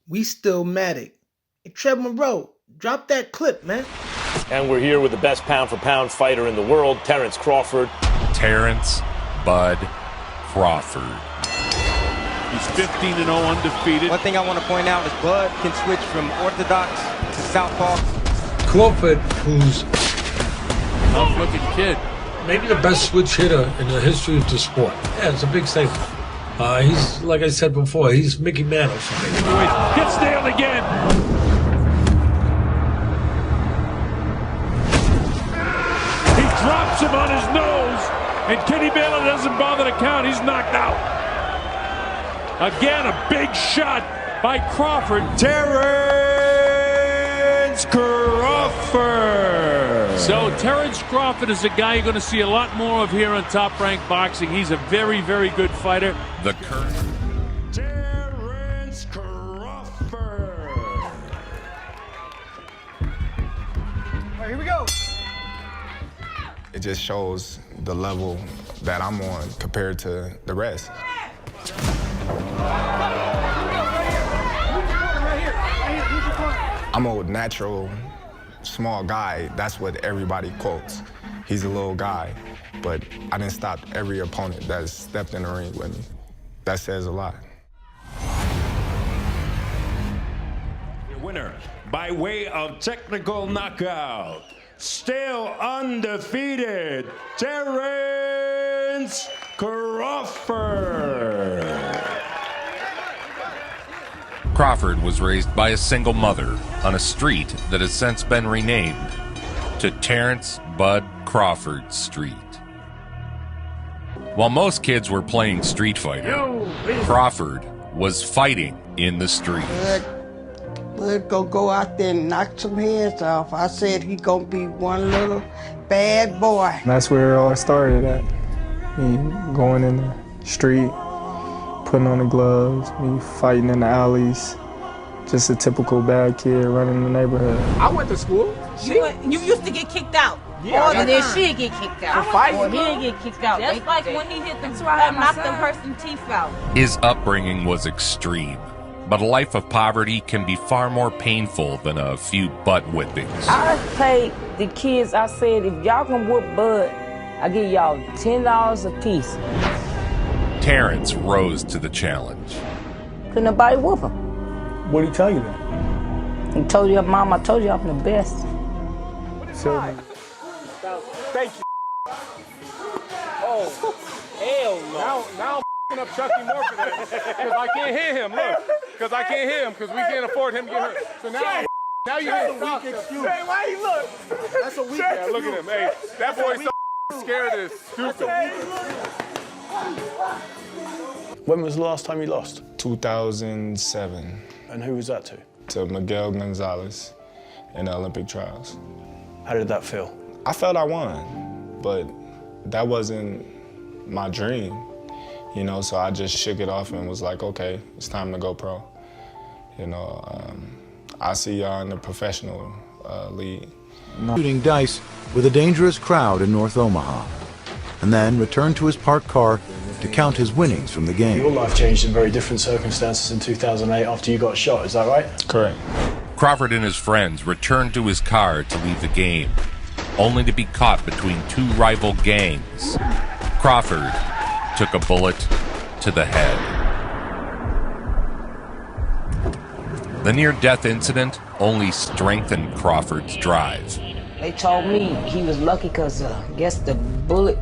We still Matic. Hey, Trev Monroe, drop that clip, man. And we're here with the best pound-for-pound fighter in the world, Terence Crawford. Terence Bud Crawford. He's 15-0 undefeated. One thing I want to point out is Bud can switch from orthodox to southpaw. Crawford, who's Tough-looking kid. maybe the best switch hitter in the history of the sport. Yeah, it's a big statement. He's, like I said before, he's Mickey Mantle for me. Gets nailed again. He drops him on his nose, and Kenny Baylor doesn't bother to count. He's knocked out. Again, a big shot by Crawford. Terence Crawford. So Terence Crawford is a guy you're going to see a lot more of here on Top Rank Boxing. He's a very, very good fighter. The current Terence Crawford. All right, here we go. It just shows the level that I'm on compared to the rest. I'm a natural, small guy. That's what everybody quotes. He's a little guy, but I didn't stop every opponent that stepped in the ring with me. That says a lot. Your winner by way of technical knockout, still undefeated, Terence Crawford. Crawford was raised by a single mother on a street that has since been renamed to Terence Bud Crawford Street. While most kids were playing Street Fighter, Crawford was fighting in the street. Bud gonna go out there and knock some heads off. I said he gonna be one little bad boy. That's where it all started at. Me going in the street, putting on the gloves, me fighting in the alleys. Just a typical bad kid running the neighborhood. I went to school. You used to get kicked out. Yeah, and then she'd get kicked out. For fighting? Or he'd get kicked out. Just like when he hit the knocked the person's teeth out. His upbringing was extreme, but a life of poverty can be far more painful than a few butt whippings. I paid the kids, I said, if y'all can whoop Bud, I give y'all $10 a piece. Terence rose to the challenge. Couldn't nobody whoop him. What did he tell you then? He told your mom, I told you I'm the best. So, Thank you. Oh, hell no. Now I'm up Chucky more for that. Because I can't hit him, look. Because I can't hit him, because we can't afford him to get hurt. So now you hit stop. Hey, why you look? That's a weak yeah, look at him. Hey, that boy's so scared of this stupid. When was the last time you lost? 2007. And who was that to? To Miguel Gonzalez in the Olympic trials. How did that feel? I felt I won, but that wasn't my dream, you know, so I just shook it off and was like, okay, it's time to go pro. You know, I see y'all in the professional league. Shooting dice with a dangerous crowd in North Omaha, and then returned to his parked car to count his winnings from the game. Your life changed in very different circumstances in 2008 after you got shot, is that right? Correct. Crawford and his friends returned to his car to leave the game, only to be caught between two rival gangs. Crawford took a bullet to the head. The near-death incident only strengthened Crawford's drive. They told me he was lucky because I guess the bullet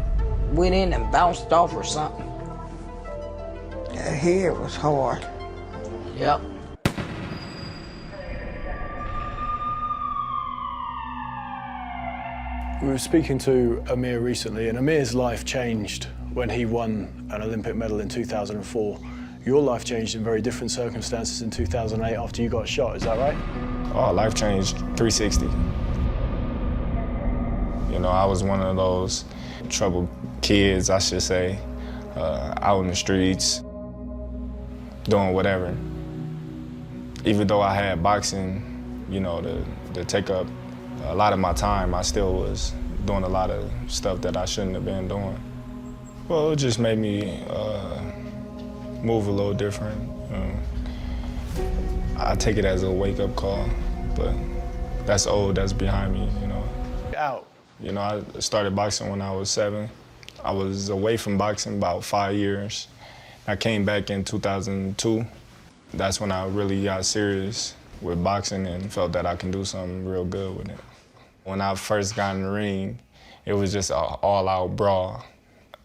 went in and bounced off or something. That hair was hard. Yep. We were speaking to Amir recently, and Amir's life changed when he won an Olympic medal in 2004. Your life changed in very different circumstances in 2008 after you got shot, is that right? Oh, life changed 360. You know, I was one of those troubled kids, I should say, out in the streets, doing whatever. Even though I had boxing, you know, to take up a lot of my time, I still was doing a lot of stuff that I shouldn't have been doing. Well, it just made me move a little different. I take it as a wake-up call, but that's old, that's behind me, you know. Out. You know, I started boxing when I was 7. I was away from boxing about 5 years. I came back in 2002. That's when I really got serious with boxing and felt that I can do something real good with it. When I first got in the ring, it was just an all-out brawl.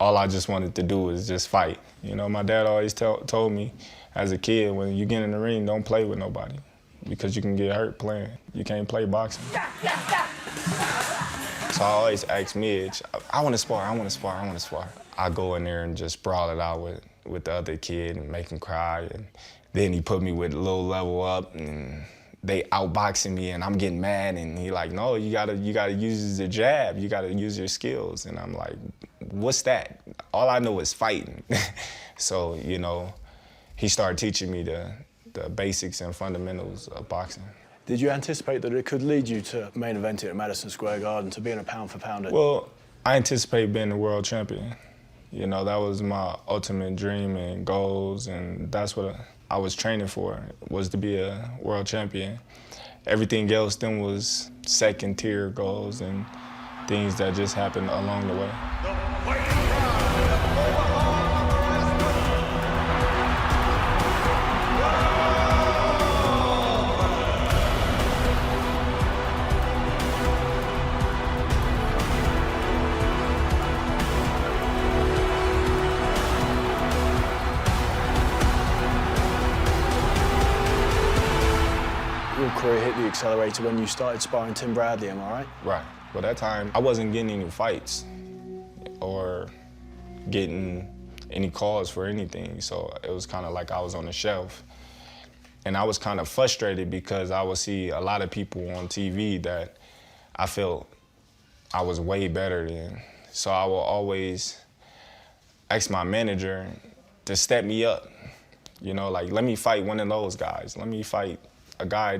All I just wanted to do was just fight. You know, my dad always told me as a kid, when you get in the ring, don't play with nobody because you can get hurt playing. You can't play boxing. So I always ask Midge, I want to spar, I want to spar, I want to spar. I go in there and just brawl it out with the other kid and make him cry. And then he put me with Lil Level Up and they outboxing me and I'm getting mad and he like, no, you gotta use the jab, you gotta use your skills. And I'm like, what's that? All I know is fighting. So, you know, he started teaching me the basics and fundamentals of boxing. Did you anticipate that it could lead you to main eventing at Madison Square Garden, to being a pound-for-pounder? Well, I anticipate being a world champion. You know, that was my ultimate dream and goals, and that's what I was training for, was to be a world champion. Everything else then was second-tier goals and things that just happened along the way. Your career hit the accelerator when you started sparring Tim Bradley, am I right? Right. But that time, I wasn't getting any fights or getting any calls for anything. So it was kind of like I was on the shelf. And I was kind of frustrated because I would see a lot of people on TV that I felt I was way better than. So I will always ask my manager to step me up. You know, like, let me fight one of those guys. Let me fight a guy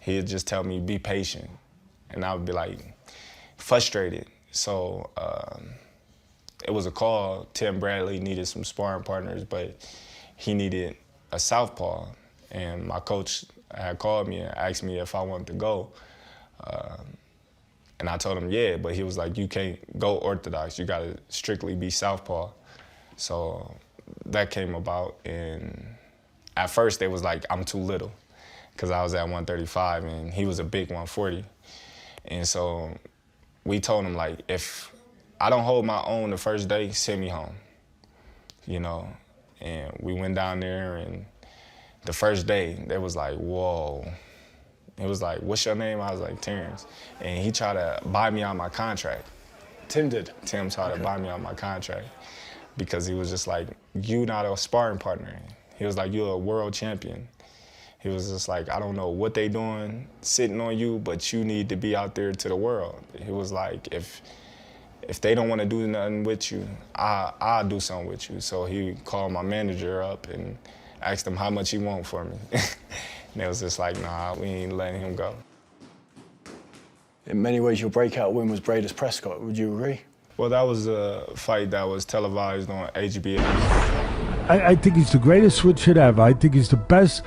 he'd just tell me, be patient. And I would be like, frustrated. So it was a call. Tim Bradley needed some sparring partners, but he needed a southpaw. And my coach had called me and asked me if I wanted to go. And I told him, yeah, but he was like, you can't go orthodox. You gotta strictly be southpaw. So that came about, and at first they was like, I'm too little, because I was at 135 and he was a big 140. And so we told him, like, if I don't hold my own the first day, send me home, you know? And we went down there, and the first day, they was like, whoa. It was like, what's your name? I was like, Terence. And he tried to buy me out my contract. Tim did? Tim tried to buy me out my contract because he was just like, you not a sparring partner. He was like, you're a world champion. He was just like, I don't know what they doing sitting on you, but you need to be out there to the world. He was like, if they don't want to do nothing with you, I'll do something with you. So he called my manager up and asked him how much he want for me. And it was just like, nah, we ain't letting him go. In many ways, your breakout win was Bradus Prescott. Would you agree? Well, that was a fight that was televised on HBO. I think he's the greatest switch hit ever. I think he's the best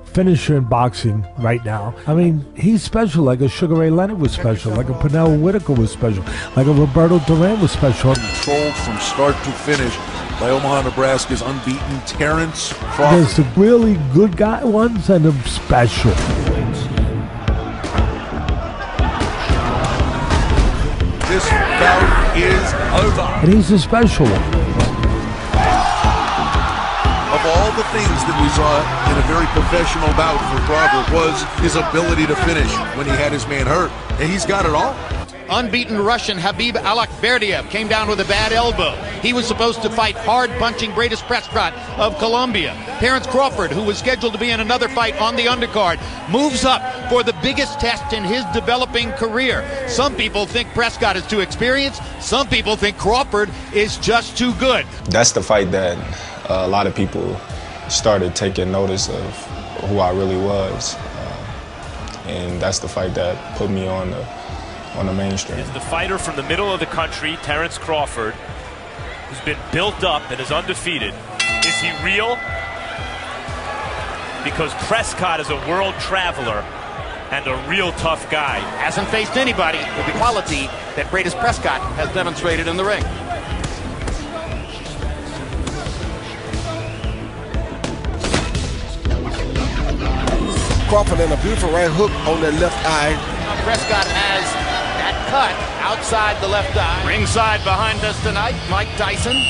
finisher in boxing right now. I mean, he's special, like a Sugar Ray Leonard was special, like a Pernell Whitaker was special, like a Roberto Duran was special. Controlled from start to finish by Omaha, Nebraska's unbeaten Terence Crawford. There's the really good guy ones and the special. This bout is over. And he's a special one. Of all the things that we saw in a very professional bout for Crawford was his ability to finish when he had his man hurt. And he's got it all. Unbeaten Russian Habib Alakberdiev came down with a bad elbow. He was supposed to fight hard-punching Bradus Prescott of Colombia. Terence Crawford, who was scheduled to be in another fight on the undercard, moves up for the biggest test in his developing career. Some people think Prescott is too experienced. Some people think Crawford is just too good. That's the fight that a lot of people started taking notice of who I really was. And that's the fight that put me on the mainstream. Is the fighter from the middle of the country, Terence Crawford, who's been built up and is undefeated. Is he real? because Prescott is a world traveler and a real tough guy. Hasn't faced anybody with the quality that Greatest Prescott has demonstrated in the ring. Crawford and a beautiful right hook on that left eye. Prescott has that cut outside the left eye. Ringside behind us tonight, Mike Tyson.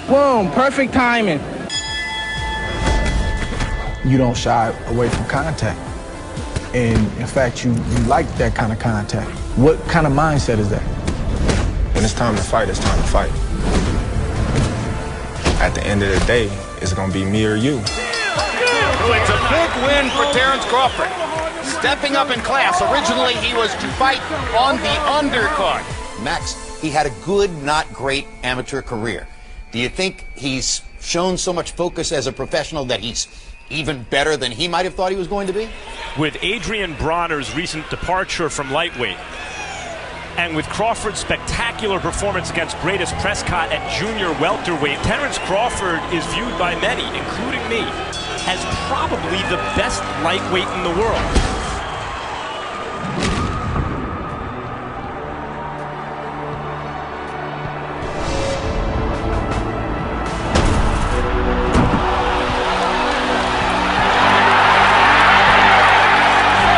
Boom, perfect timing. You don't shy away from contact. And in fact, you like that kind of contact. What kind of mindset is that? When it's time to fight, it's time to fight. At the end of the day, it's gonna be me or you. It's a big win for Terence Crawford. Stepping up in class. Originally, he was to fight on the undercard. Max, he had a good, not great amateur career. Do you think he's shown so much focus as a professional that he's even better than he might have thought he was going to be? With Adrian Bronner's recent departure from lightweight, and with Crawford's spectacular performance against Greatest Prescott at junior welterweight, Terence Crawford is viewed by many, including me, as probably the best lightweight in the world.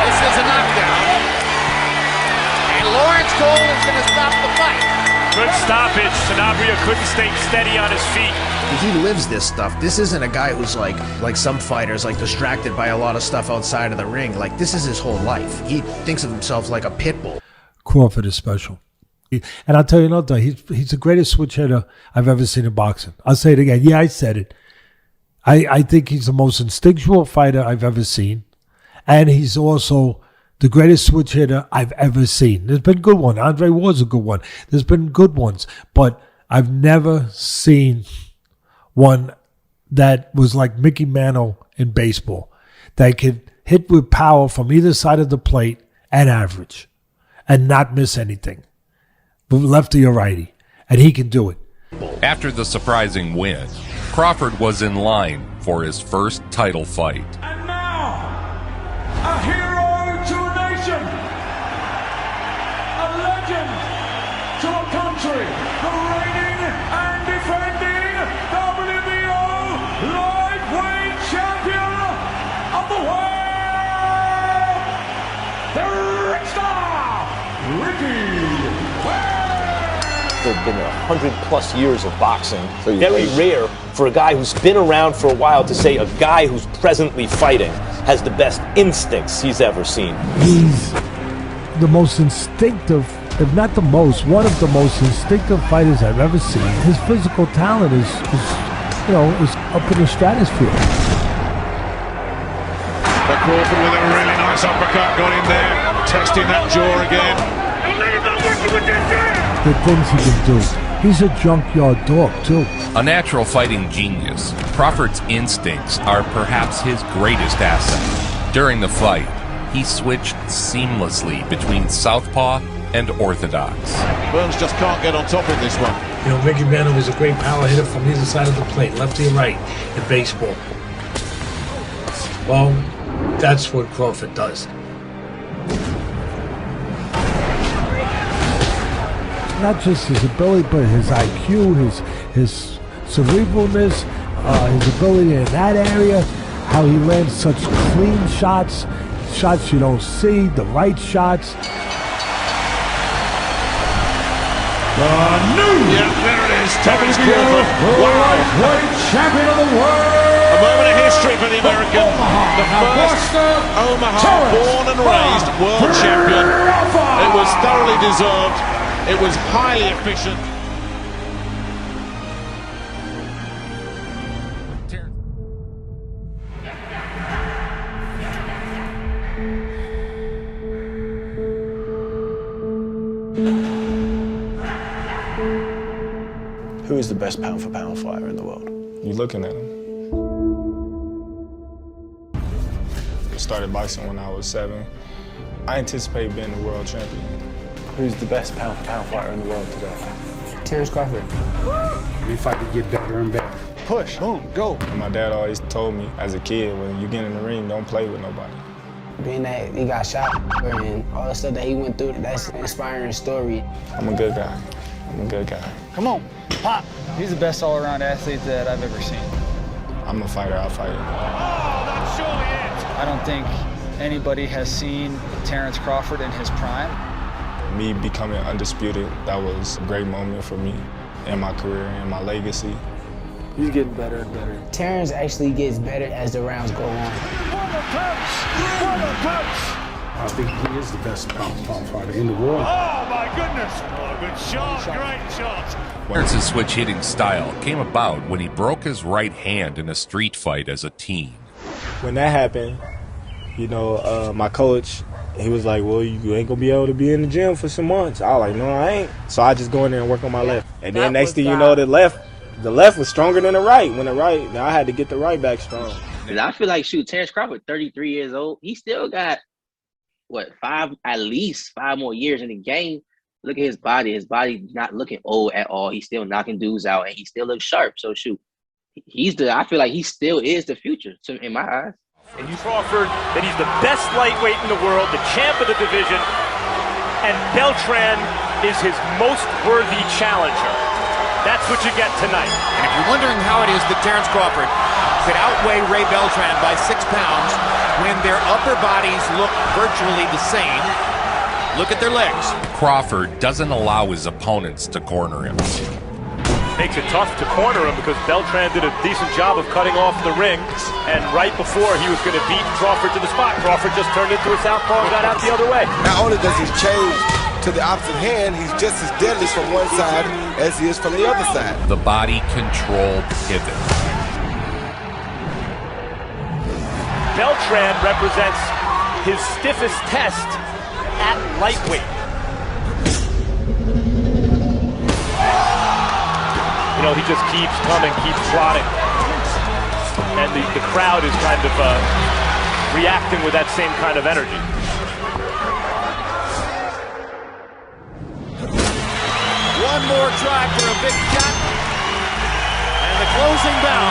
This is a knockdown. And Lawrence Cole is going to stop the fight. Good stoppage. Sanabria couldn't stay steady on his feet. He lives this stuff. This isn't a guy who's like some fighters, like distracted by a lot of stuff outside of the ring. Like, this is his whole life. He thinks of himself like a pit bull. Crawford is special. And I'll tell you another thing. He's the greatest switch hitter I've ever seen in boxing. I'll say it again. Yeah, I said it. I think he's the most instinctual fighter I've ever seen. And he's also the greatest switch hitter I've ever seen. There's been good ones. Andre Ward's a good one. There's been good ones. But I've never seen one that was like Mickey Mantle in baseball, that could hit with power from either side of the plate and average and not miss anything, lefty or righty, and he can do it. After the surprising win, Crawford was in line for his first title fight. And now, a hero to a nation, a legend to a country, the reigning and defending WBO lightweight champion of the world, the Rick Star, Ricky. There's been 100+ years of boxing. Very rare for a guy who's been around for a while to say a guy who's presently fighting has the best instincts he's ever seen. He's the most instinctive, if not the most, one of the most instinctive fighters I've ever seen. His physical talent is up in the stratosphere. But Crawford with a really nice uppercut got in there, testing that jaw again. The things he can do. He's a junkyard dog, too. A natural fighting genius, Crawford's instincts are perhaps his greatest asset. During the fight, he switched seamlessly between southpaw and orthodox. Burns just can't get on top of this one. You know, Mickey Mantle was a great power hitter from either side of the plate, lefty and right, in baseball. Well, that's what Crawford does. Not just his ability, but his IQ, his cerebralness, his ability in that area, how he lands such clean shots you don't see, the right shots. Yeah, there it is. Terence Crawford. Lightweight champion of the world. A moment of history for the American. The first Omaha born and raised world champion. It was thoroughly deserved. It was highly efficient. Who is the best pound-for-pound fighter in the world? You looking at him. I started boxing when I was 7. I anticipate being the world champion. Who's the best pound-for-pound fighter in the world today? Terence Crawford. Every fight to get better and better. push, boom, go. My dad always told me as a kid, when you get in the ring, don't play with nobody. Being that he got shot and all the stuff that he went through, that's an inspiring story. I'm a good guy. I'm a good guy. Come on, pop. He's the best all-around athlete that I've ever seen. I'm a fighter, I'll fight. Oh, that's surely it. I don't think anybody has seen Terence Crawford in his prime. Me becoming undisputed, that was a great moment for me in my career and my legacy. He's getting better and better. Terence actually gets better as the rounds go on. I think he is the best pound fighter in the world. Oh, my goodness. Oh, good shot, great shot. Terence's switch hitting style came about when he broke his right hand in a street fight as a teen. When that happened, you know, my coach, he was like, well, you ain't gonna be able to be in the gym for some months. I was like, no, I ain't. So I just go in there and work on my left. And then next thing you know, the left was stronger than the right. Now I had to get the right back strong. Cause I feel like, shoot, Terence Crawford, 33 years old, he still got, at least 5 more years in the game. Look at his body. His body not looking old at all. He's still knocking dudes out, and he still looks sharp. So, shoot, I feel like he still is the future, in my eyes. And Crawford, that he's the best lightweight in the world, the champ of the division, and Beltran is his most worthy challenger. That's what you get tonight. And if you're wondering how it is that Terence Crawford could outweigh Ray Beltran by 6 pounds when their upper bodies look virtually the same, look at their legs. Crawford doesn't allow his opponents to corner him. Makes it tough to corner him because Beltran did a decent job of cutting off the ring, and right before he was going to beat Crawford to the spot, Crawford just turned into a southpaw and got out the other way. Not only does he change to the opposite hand, he's just as deadly from one side as he is from the other side. The body control pivot. Beltran represents his stiffest test at lightweight. You know, he just keeps coming, keeps plotting. And the crowd is kind of reacting with that same kind of energy. One more try for a big shot. And the closing bell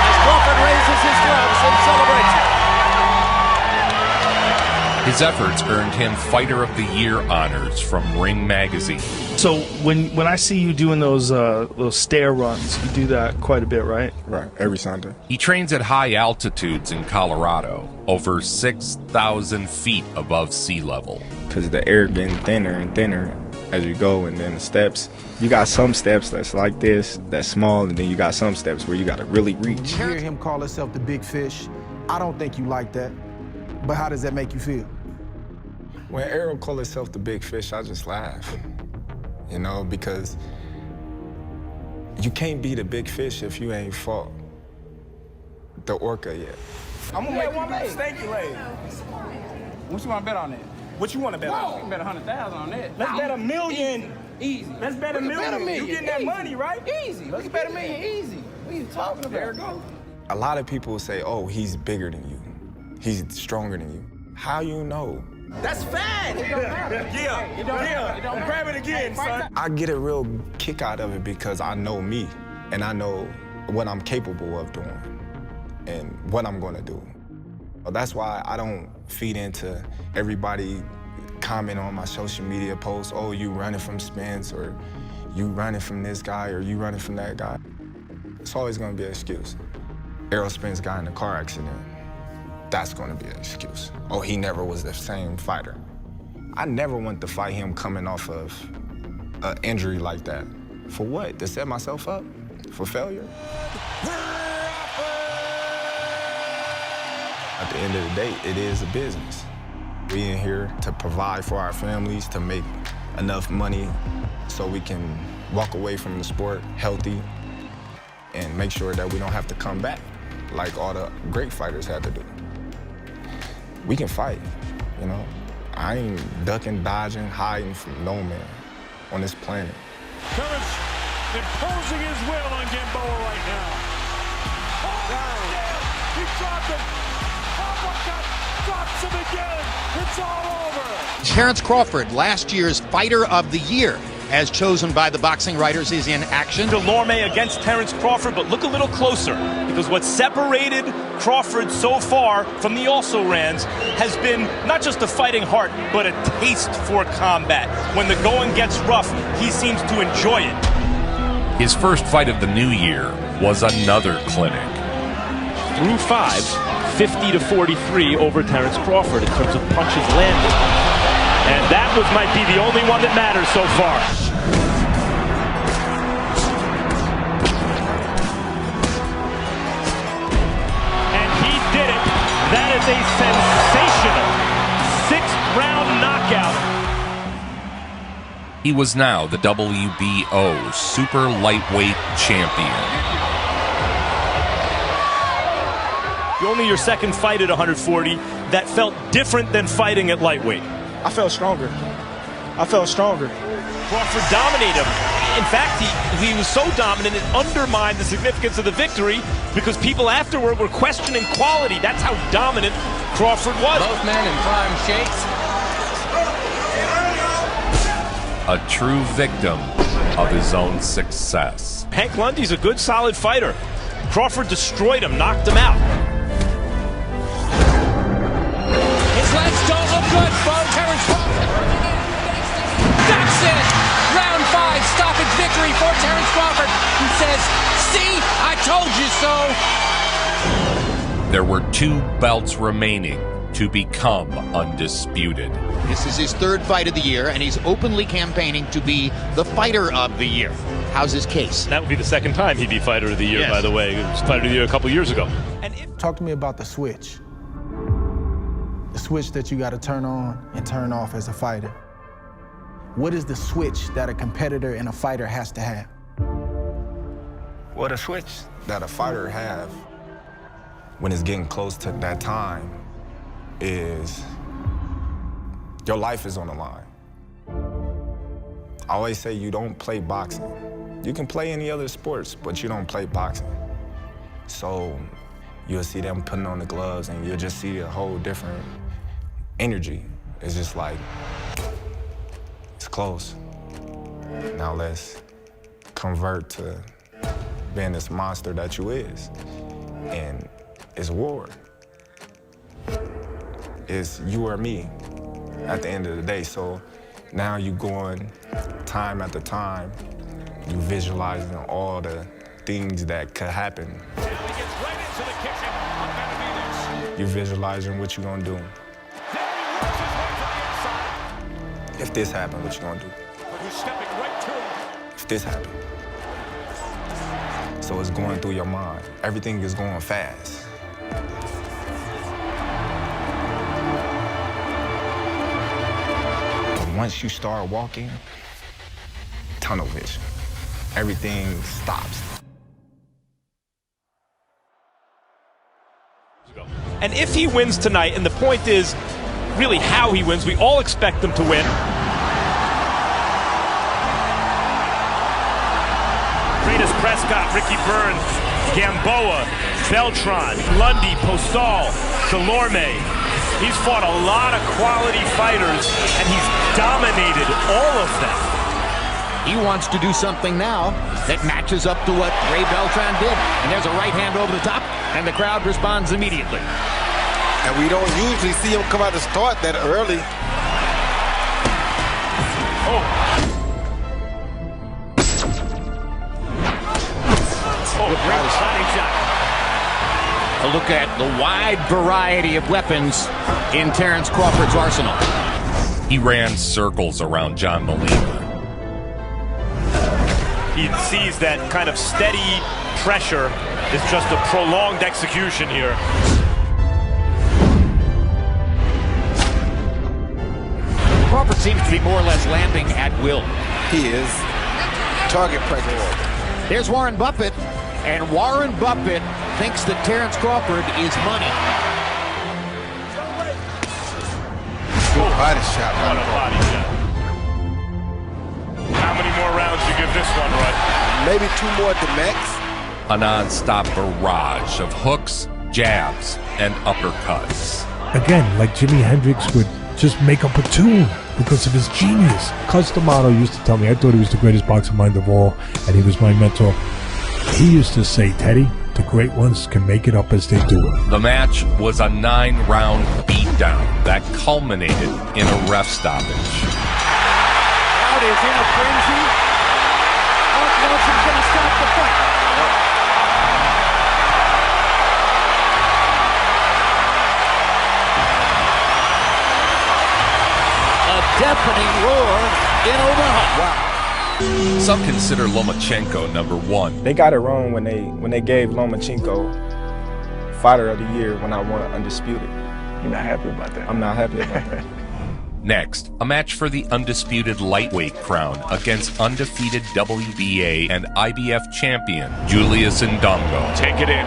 as Crawford raises his gloves in celebration. His efforts earned him Fighter of the Year honors from Ring Magazine. So when I see you doing those stair runs, you do that quite a bit, right? Right, every Sunday. He trains at high altitudes in Colorado, over 6,000 feet above sea level. Because the air getting thinner and thinner as you go, and then the steps, you got some steps that's like this, that's small, and then you got some steps where you got to really reach. You hear him call himself the big fish. I don't think you like that, but how does that make you feel? When Errol calls himself the big fish, I just laugh, you know, because you can't be the big fish if you ain't fought the orca yet. I'm gonna make one stanky leg. What you want to bet on that? What you want to bet on? You can bet 100,000 on that. Let's bet $1 million. Easy. Let's bet $1 million. You getting that money, right? Easy. Let's bet $1 million. Easy. What are you talking about? There we go. A lot of people say, oh, he's bigger than you. He's stronger than you. How you know? That's fat. It don't matter. Yeah. It don't grab it again, son. I get a real kick out of it because I know me, and I know what I'm capable of doing and what I'm going to do. That's why I don't feed into everybody comment on my social media posts, oh, you running from Spence, or you running from this guy, or you running from that guy. It's always going to be an excuse. Errol Spence got in a car accident. That's going to be an excuse. Oh, he never was the same fighter. I never want to fight him coming off of an injury like that. For what? To set myself up for failure? At the end of the day, it is a business. We in here to provide for our families, to make enough money so we can walk away from the sport healthy and make sure that we don't have to come back like all the great fighters had to do. We can fight, you know? I ain't ducking, dodging, hiding from no man on this planet. Terence imposing his will on Gamboa right now. Oh, yeah. He dropped him. Uppercut drops him again. It's all over. Terence Crawford, last year's Fighter of the Year. as chosen by the boxing writers, is in action. Delorme against Terence Crawford, but look a little closer, because what separated Crawford so far from the also-rans has been not just a fighting heart, but a taste for combat. When the going gets rough, he seems to enjoy it. His first fight of the new year was another clinic. Through 5, 50-43 over Terence Crawford in terms of punches landed. And that might be the only one that matters so far. And he did it. That is a sensational 6th-round knockout. He was now the WBO super lightweight champion. Only your second fight at 140 that felt different than fighting at lightweight. I felt stronger. Crawford dominated him. In fact, he was so dominant it undermined the significance of the victory because people afterward were questioning quality. That's how dominant Crawford was. Both men in prime shakes. A true victim of his own success. Hank Lundy's a good, solid fighter. Crawford destroyed him, knocked him out. His legs don't look good for Terence Crawford. That's it! Round 5, stoppage victory for Terence Crawford, who says, "See, I told you so." There were 2 belts remaining to become undisputed. This is his 3rd fight of the year, and he's openly campaigning to be the fighter of the year. How's his case? That would be the 2nd time he'd be fighter of the year, by the way. He was fighter of the year a couple years ago. Talk to me about the switch. The switch that you got to turn on and turn off as a fighter. What is the switch that a competitor and a fighter has to have? Well, the switch that a fighter have when it's getting close to that time is your life is on the line. I always say you don't play boxing. You can play any other sports, but you don't play boxing. So you'll see them putting on the gloves and you'll just see a whole different energy. It's just like, it's close. Now let's convert to being this monster that you is. And it's war. It's you or me at the end of the day. So now you going time after time, you visualizing all the things that could happen. You visualizing what you're gonna do. If this happened, what you gonna do? If this happened. So it's going through your mind. Everything is going fast. Once you start walking, tunnel vision. Everything stops. And if he wins tonight, and the point is really how he wins, we all expect him to win. Greatest Prescott, Ricky Burns, Gamboa, Beltran, Lundy, Postal, Delorme. He's fought a lot of quality fighters, and he's dominated all of them. He wants to do something now that matches up to what Ray Beltran did. And there's a right hand over the top, and the crowd responds immediately. And we don't usually see him come out to start that early. Great body shot. A look at the wide variety of weapons in Terence Crawford's arsenal. He ran circles around John Molina. He sees that kind of steady pressure is just a prolonged execution here. Crawford seems to be more or less landing at will. He is. Target practice. There's Warren Buffett, and Warren Buffett thinks that Terence Crawford is money. Good body shot. What a body shot. How many more rounds do you give this one, Rudd? Maybe 2 more at the max. A non-stop barrage of hooks, jabs, and uppercuts. Again, like Jimi Hendrix would just make up a tune because of his genius. Cus D'Amato used to tell me, I thought he was the greatest boxing mind of all, and he was my mentor. He used to say, Teddy, the great ones can make it up as they do it. The match was a 9-round beatdown that culminated in a ref stoppage. Crowd is in a frenzy. Nelson's going to stop the fight. A deafening roar in Omaha. Wow. Some consider Lomachenko #1. They got it wrong when they gave Lomachenko Fighter of the Year when I won Undisputed. You're not happy about that? I'm not happy about that. Next, a match for the undisputed lightweight crown against undefeated WBA and IBF champion Julius Ndongo. Take it in.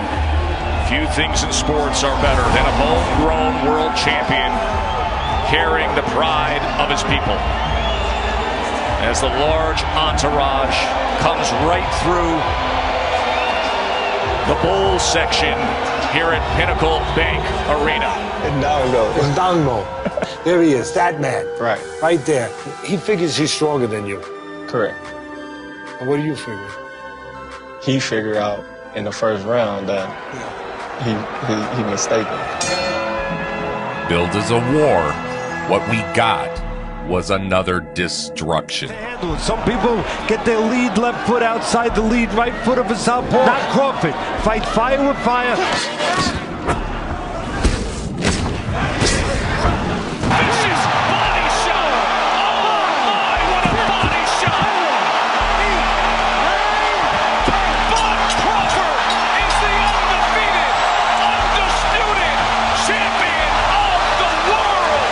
Few things in sports are better than a homegrown world champion carrying the pride of his people. As the large entourage comes right through the bowl section here at Pinnacle Bank Arena. Ndongo. There he is, that man. Right. Right there. He figures he's stronger than you. Correct. And what do you figure? He figured out in the first round that he mistaken. Billed as a war, what we got was another destruction. Some people get their lead left foot outside the lead right foot of a southpaw. Not Crawford. Fight fire with fire. Vicious body shot. Oh my, what a body shot. But Crawford is the undefeated, undisputed champion of the world.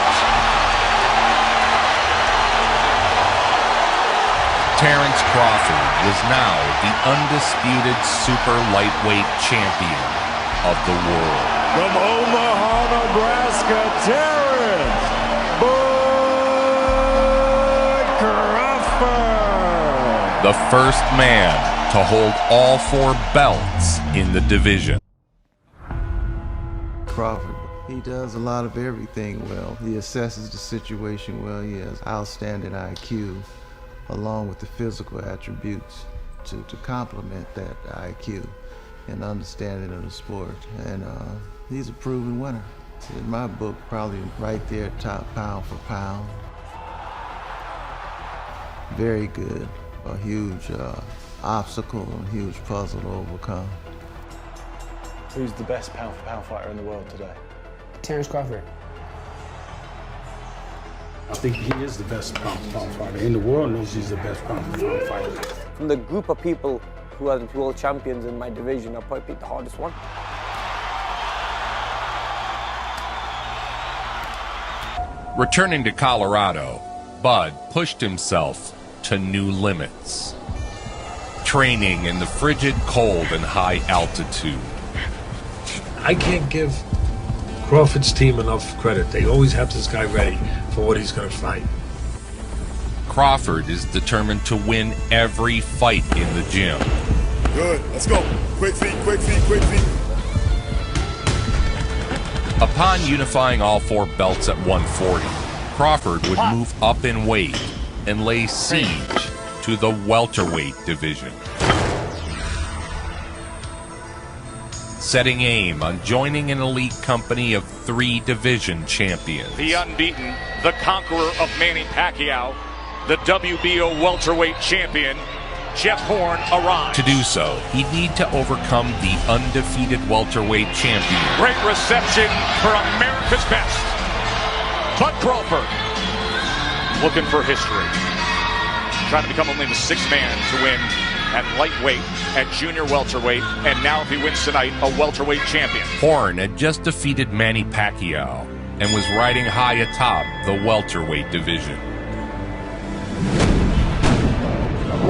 Terence Crawford was now the undisputed super lightweight champion of the world. From Omaha, Nebraska, Terence Crawford. The first man to hold all 4 belts in the division. Crawford, he does a lot of everything well. He assesses the situation well. He has outstanding IQ, along with the physical attributes to complement that IQ and understanding of the sport. And he's a proven winner. In my book, probably right there, top pound for pound. Very good. A huge obstacle, a huge puzzle to overcome. Who's the best pound-for-pound fighter in the world today? Terence Crawford. I think he is the best pound-for-pound fighter. In the world knows he's the best pound-for-pound fighter. From the group of people who are the world champions in my division, I'll probably pick the hardest one. Returning to Colorado, Bud pushed himself to new limits. Training in the frigid cold and high altitude. I can't give Crawford's team enough credit. They always have this guy ready for what he's going to fight. Crawford is determined to win every fight in the gym. Good, let's go. Quick feet, quick feet, quick feet. Upon unifying all 4 belts at 140, Crawford would move up in weight and lay siege to the welterweight division. Setting aim on joining an elite company of 3 division champions. The unbeaten, the conqueror of Manny Pacquiao, the WBO welterweight champion, Jeff Horn, arrives. To do so, he'd need to overcome the undefeated welterweight champion. Great reception for America's best. Bud Crawford, looking for history. Trying to become only the 6th man to win at lightweight, at junior welterweight, and now if he wins tonight, a welterweight champion. Horn had just defeated Manny Pacquiao and was riding high atop the welterweight division.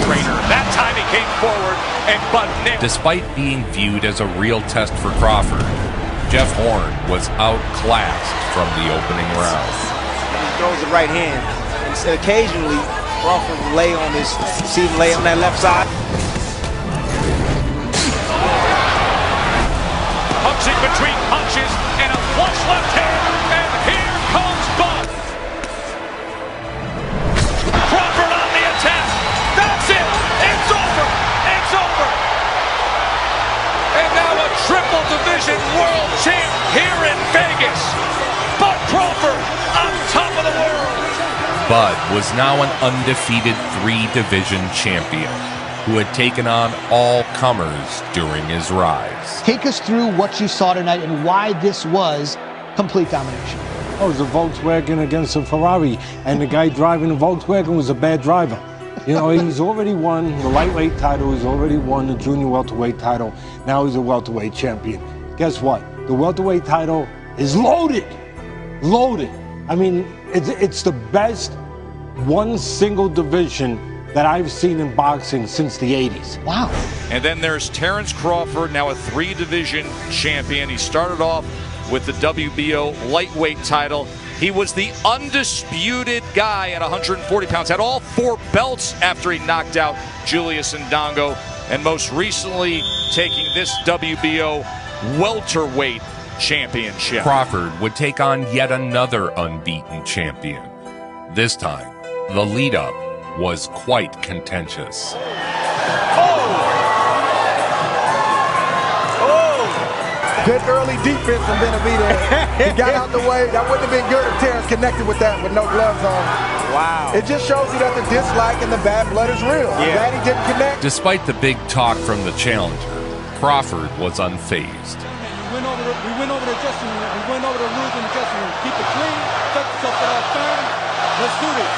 Trainer, that time he came forward and Bud nicked. Despite being viewed as a real test for Crawford, Jeff Horn was outclassed from the opening round. He throws the right hand, and occasionally Crawford will lay on his, see him lay on that left side. Punching between punches and a flush left hand, and here comes Bud. Bud was now an undefeated 3-division champion who had taken on all comers during his rise. Take us through what you saw tonight and why this was complete domination. Oh, it was a Volkswagen against a Ferrari, and the guy driving the Volkswagen was a bad driver. You know, he's already won the lightweight title, he's already won the junior welterweight title, now he's a welterweight champion. Guess what? The welterweight title is loaded. Loaded. I mean, it's the best one single division that I've seen in boxing since the 80s. Wow. And then there's Terence Crawford, now a 3-division champion. He started off with the WBO lightweight title. He was the undisputed guy at 140 pounds, had all 4 belts after he knocked out Julius Ndongo, and most recently taking this WBO welterweight championship. Crawford would take on yet another unbeaten champion. This time, the lead-up was quite contentious. Good early defense from Benavidez. He got out the way. That wouldn't have been good if Terence connected with that with no gloves on. Wow. It just shows you that the dislike and the bad blood is real. I'm glad he didn't connect. Despite the big talk from the challenger, Crawford was unfazed. We went over the dressing room. We went over the rules in the dressing room. Keep it clean. Set yourself for that turn. Let's do this.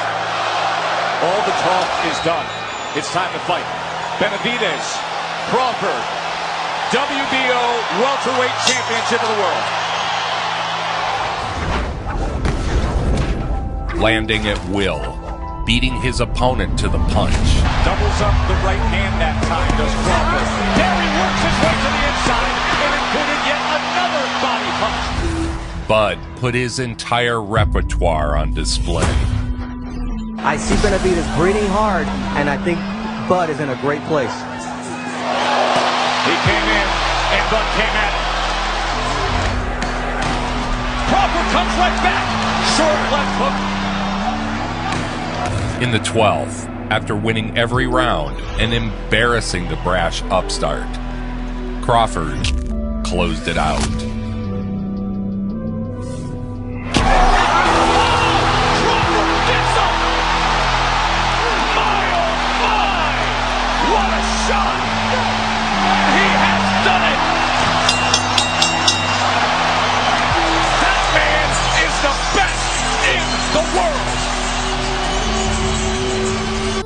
All the talk is done. It's time to fight. Benavidez, Crawford, WBO welterweight championship of the world. Landing at will, beating his opponent to the punch. Doubles up the right hand that time, does Crawford. There he works his way to the inside and included yet another body punch. Bud put his entire repertoire on display. I see Benavidez breathing hard, and I think Bud is in a great place. He came in, and Bud came at it. Crawford comes right back. Short left hook. In the 12th, after winning every round and embarrassing the brash upstart, Crawford closed it out.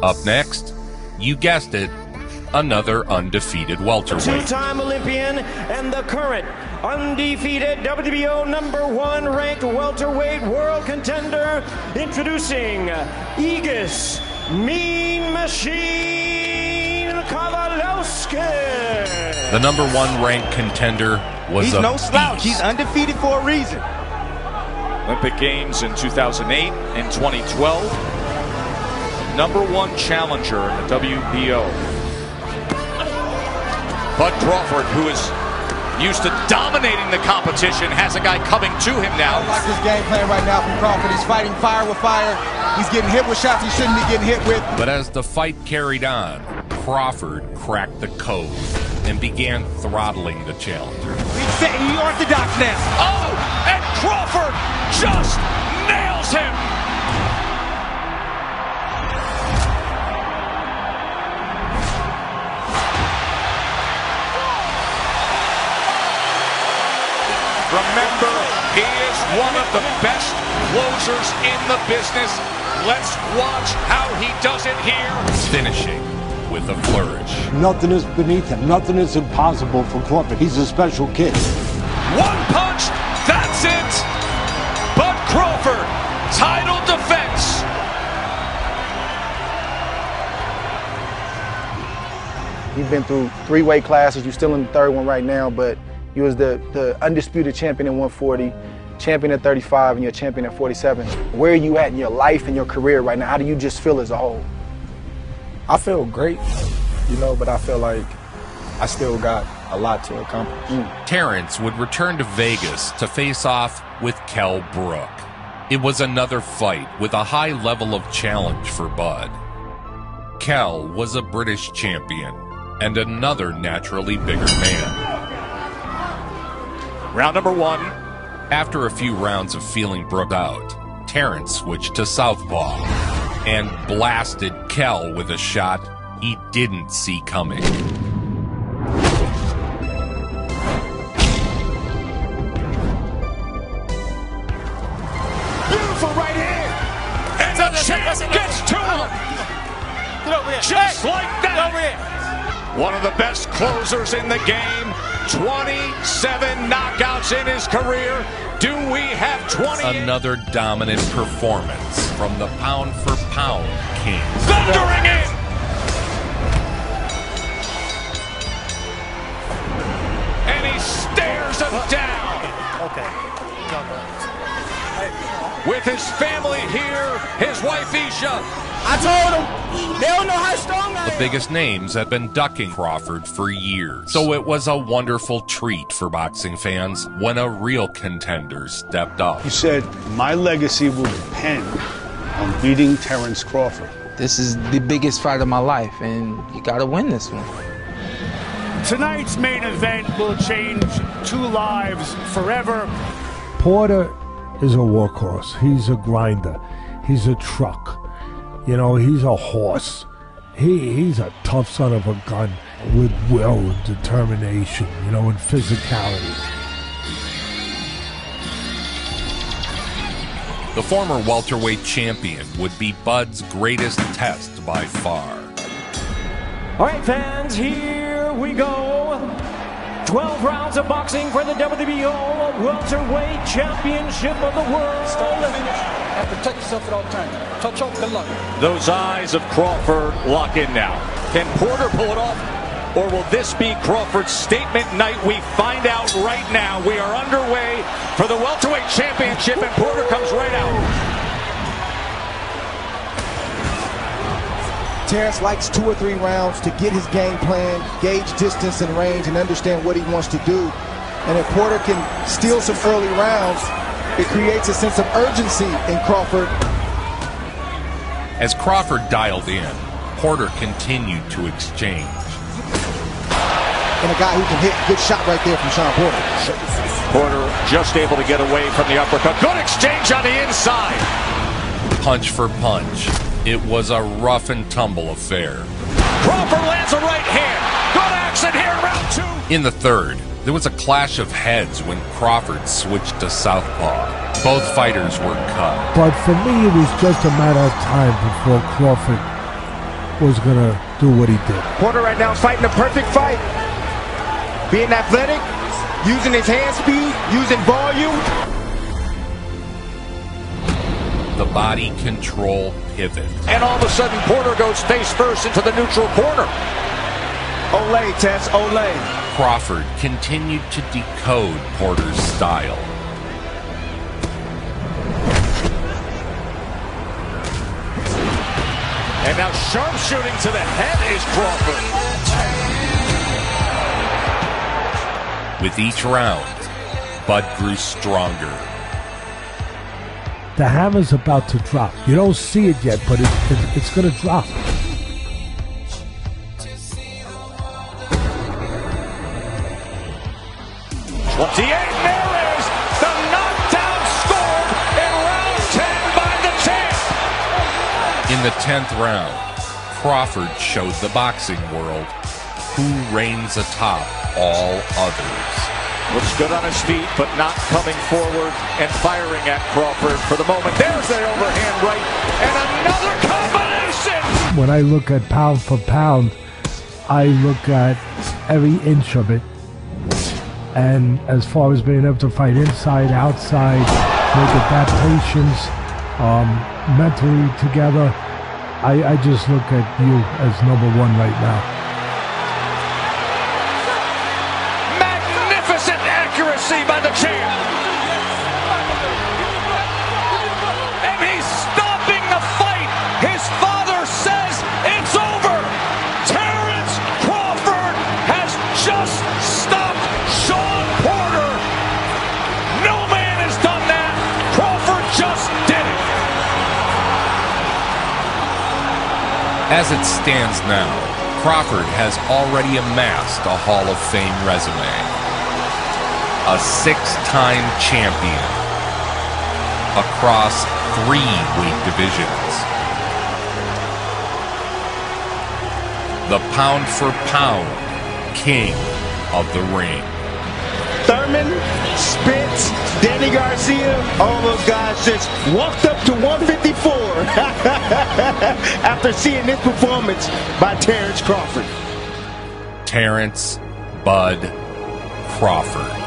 Up next, you guessed it, another undefeated welterweight. Two-time Olympian and the current undefeated WBO #1 ranked welterweight world contender, introducing Aegis Mean Machine Kowalowski. The #1 ranked contender was He's no slouch. He's undefeated for a reason. Olympic Games in 2008 and 2012. #1 challenger in the WBO. Bud Crawford, who is used to dominating the competition, has a guy coming to him now. I like this game plan right now from Crawford. He's fighting fire with fire. He's getting hit with shots he shouldn't be getting hit with. But as the fight carried on, Crawford cracked the code and began throttling the challenger. He's setting orthodox now. Oh, and Crawford just nails him. Remember, he is one of the best closers in the business. Let's watch how he does it here. Finishing with a flourish. Nothing is beneath him. Nothing is impossible for Crawford. He's a special kid. One punch, that's it. Bud Crawford, title defense. You've been through 3 weight classes. You're still in the 3rd one right now, but you was the undisputed champion in 140, champion at 35, and you're champion at 47. Where are you at in your life and your career right now? How do you just feel as a whole? I feel great, you know, but I feel like I still got a lot to accomplish. Terence would return to Vegas to face off with Kell Brook. It was another fight with a high level of challenge for Bud. Kell was a British champion and another naturally bigger man. Round #1. After a few rounds of feeling Brook out, Terence switched to southpaw and blasted Kell with a shot he didn't see coming. Beautiful right hand. And the champ gets to him. Just like that. One of the best closers in the game. 27 knockouts in his career. Do we have 20? Another dominant performance from the pound-for-pound king. Thundering in. And he stares him down. With his family here, his wife Isha. I told them, they don't know how strong I am. The biggest names had been ducking Crawford for years. So it was a wonderful treat for boxing fans when a real contender stepped up. He said, my legacy will depend on beating Terence Crawford. This is the biggest fight of my life, and you gotta win this one. Tonight's main event will change 2 lives forever. Porter is a workhorse. He's a grinder. He's a truck. You know, he's a horse. He's a tough son of a gun with will and determination, you know, and physicality. The former welterweight champion would be Bud's greatest test by far. All right, fans, here we go. 12 rounds of boxing for the WBO Welterweight Championship of the World. And protect yourself at all times. Touch off, good luck. Those eyes of Crawford lock in now. Can Porter pull it off? Or will this be Crawford's statement night? We find out right now. We are underway for the Welterweight Championship, and Porter comes right out. Terence likes 2 or 3 rounds to get his game plan, gauge distance and range, and understand what he wants to do. And if Porter can steal some early rounds, it creates a sense of urgency in Crawford. As Crawford dialed in, Porter continued to exchange. And a guy who can hit, good shot right there from Sean Porter. Porter just able to get away from the uppercut. Good exchange on the inside. Punch for punch. It was a rough and tumble affair. Crawford lands a right hand. Good action here in round 2. In the third, there was a clash of heads when Crawford switched to southpaw. Both fighters were cut. But for me, it was just a matter of time before Crawford was going to do what he did. Porter right now is fighting a perfect fight. Being athletic, using his hand speed, using volume. The body control pivot. And all of a sudden, Porter goes face first into the neutral corner. Olay, Tess, olay. Crawford continued to decode Porter's style. And now sharpshooting to the head is Crawford. With each round, Bud grew stronger. The hammer's about to drop. You don't see it yet, but it's going to drop. 28, there is the knockdown scored in round 10 by the champ. In the 10th round, Crawford showed the boxing world who reigns atop all others. Looks good on his feet, but not coming forward and firing at Crawford for the moment. There's the overhand right, and another combination! When I look at pound for pound, I look at every inch of it. And as far as being able to fight inside, outside, look at that patience, mentally together, I just look at you as number one right now. Magnificent accuracy by the champ. And he's stopping the fight. His father says it's over. Terence Crawford has just stopped Sean Porter. No man has done that. Crawford just did it. As it stands now, Crawford has already amassed a Hall of Fame resume. A 6-time champion across 3 weight divisions. The pound-for-pound king of the ring. Thurman, Spence, Danny Garcia, all those guys just walked up to 154 after seeing this performance by Terence Crawford. Terence Bud Crawford.